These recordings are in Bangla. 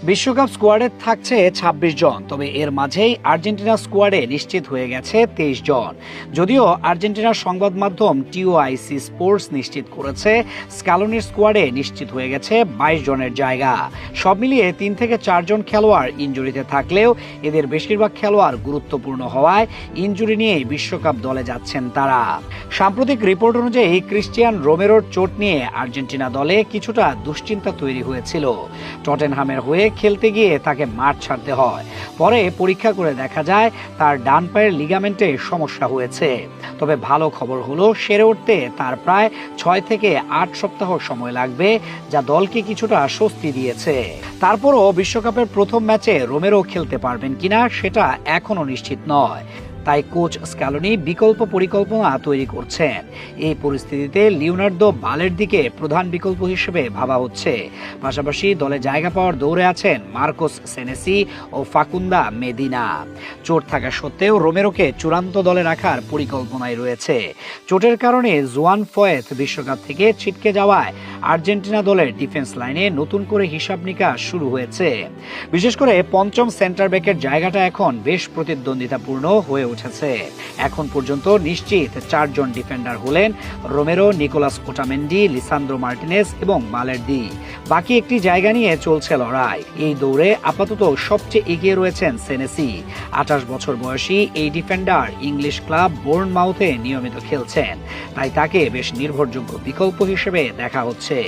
বিশ্বকাপ স্কোয়াডে থাকছে ২৬ জন, তবে এর মাঝেই আর্জেন্টিনা স্কোয়াডে নিশ্চিত হয়ে গেছে ২৩ জন। যদিও আর্জেন্টিনার সংবাদ মাধ্যম টিওআইসি স্পোর্টস নিশ্চিত করেছে স্ক্যালোনির স্কোয়াডে নিশ্চিত হয়ে গেছে ২২ জনের জায়গা। সব মিলিয়ে ৩ থেকে ৪ জন খেলোয়াড় ইনজুরিতে থাকলেও এদের বেশিরভাগ খেলোয়াড় গুরুত্বপূর্ণ হওয়ায় ইনজুরি নিয়েই বিশ্বকাপ দলে যাচ্ছেন তারা। সাম্প্রতিক রিপোর্ট অনুযায়ী ক্রিস্টিয়ান রোমেরোর চোট নিয়ে আর্জেন্টিনা দলে কিছুটা দুশ্চিন্তা তৈরি হয়েছিল। টটেনহামের হয়ে খেলতে গিয়ে তাকে মাঠ ছাড়তে হয়। পরে পরীক্ষা করে দেখা যায় তার ডান পায়ের লিগামেন্টে সমস্যা হয়েছে। তবে ভালো খবর হলো সেরে উঠতে তার প্রায় ৬ থেকে ৮ সপ্তাহ সময় লাগবে, যা দলকে কিছুটা স্বস্তি দিয়েছে। তারপরও বিশ্বকাপের প্রথম ম্যাচে রোমেরো খেলতে পারবেন কিনা সেটা এখনো নিশ্চিত নয়। তাই কোচ স্ক্যালোনি বিকল্প পরিকল্পনা তৈরি করছেন। এই পরিস্থিতিতে লিওনার্দো বালের্দিকে প্রধান বিকল্প হিসেবে ভাবা হচ্ছে। পাশাপাশি দলে জায়গা পাওয়ার দৌড়ে আছেন মার্কোস সেনেসি ও ফাকুন্দা মেদিনা। চোট থাকা সত্ত্বেও রোমেরোকে চূড়ান্ত দলে রাখার পরিকল্পনায় রয়েছে। চোটের কারণে জোয়ান ফয়েত বিশ্বকাপ থেকে ছিটকে যাওয়ায় আর্জেন্টিনা দলের ডিফেন্স লাইনে নতুন করে হিসাব নিকাশ শুরু হয়েছে। বিশেষ করে পঞ্চম সেন্টার ব্যাকের জায়গাটা এখন বেশ প্রতিদ্বন্দ্বিতাপূর্ণ হয়ে উঠেছে। এখন পর্যন্ত নিশ্চিত ৪ জন ডিফেন্ডার হলেন Romero, Nicolas Otamendi, Lisandro Martinez এবং বালের্দি। বাকি একটি জায়গা নিয়ে চলছে লড়াই। এই দৌড়ে আপাতত সবচেয়ে এগিয়ে রয়েছেন সেনেসি। ২৮ বছর বয়সী এই ডিফেন্ডার ইংলিশ ক্লাব বোর্নমাউথে নিয়মিত খেলছেন, তাই তাকে বেশ নির্ভরযোগ্য বিকল্প হিসেবে দেখা হচ্ছে।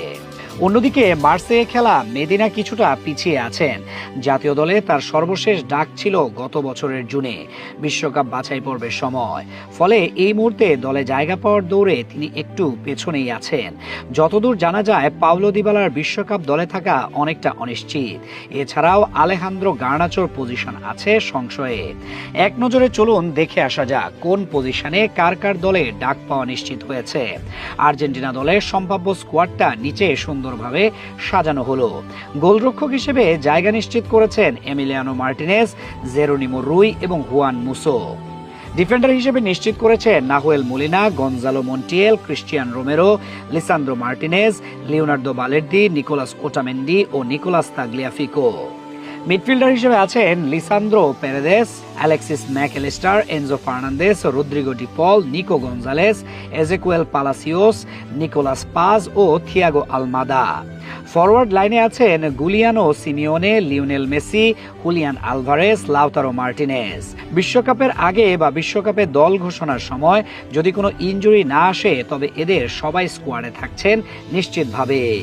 অন্যদিকে মার্সেয়ে খেলা মেদিনা কিছুটা পিছিয়ে আছেন। জাতীয় দলে তার সর্বশেষ ডাক ছিল গত বছরের জুনে, বিশ্বকাপ বাছাই পর্বের সময়। ফলে এই মুহূর্তে দলে জায়গা পাওয়ার দৌড়ে তিনি একটু পেছনেই আছেন। যতদূর জানা যায় পাওলো দিবালার বিশ্বকাপ দলে থাকা অনেকটা অনিশ্চিত। এছাড়াও আলেহান্দ্রো গার্নাচোর পজিশন আছে সংশয়ে। এক নজরে চলুন দেখে আসা যাক কোন পজিশনে কার কার দলে ডাক পাওয়া নিশ্চিত হয়েছে। আর্জেন্টিনা দলের সম্ভাব্য স্কোয়াডটা নিচে সুন্দরভাবে সাজানো হলো। গোলরক্ষক হিসেবে জায়গা নিশ্চিত করেছেন এমিলিয়ানো মার্টিনেজ, জেরোনিমো রুই এবং হুয়ান মুসো। ডিফেন্ডার হিসেবে নিশ্চিত করেছেন Nahuel Molina, Gonzalo Montiel, Cristian Romero, Lisandro Martinez, Leonardo Balerdi, Nicolas Otamendi ও নিকোলাস তাগলিয়াফিকো। মিডফিল্ডার হিসেবে আছেন Lisandro Paredes, Alexis Mac Allister, Enzo Fernandez, Rodrigo De Paul, Nico Gonzalez, Ezequiel Palacios, Nicolas Paz ও থিয়াগো আলমাদা। ফরওয়ার্ড লাইনে আছেন Giuliano Simeone, Lionel Messi, Julian Alvarez, Lautaro Martinez. বিশ্বকাপের আগে বা বিশ্বকাপে দল ঘোষণার সময় যদি কোনো ইনজুরি না আসে তবে এদের সবাই স্কোয়াডে থাকছেন নিশ্চিতভাবেই।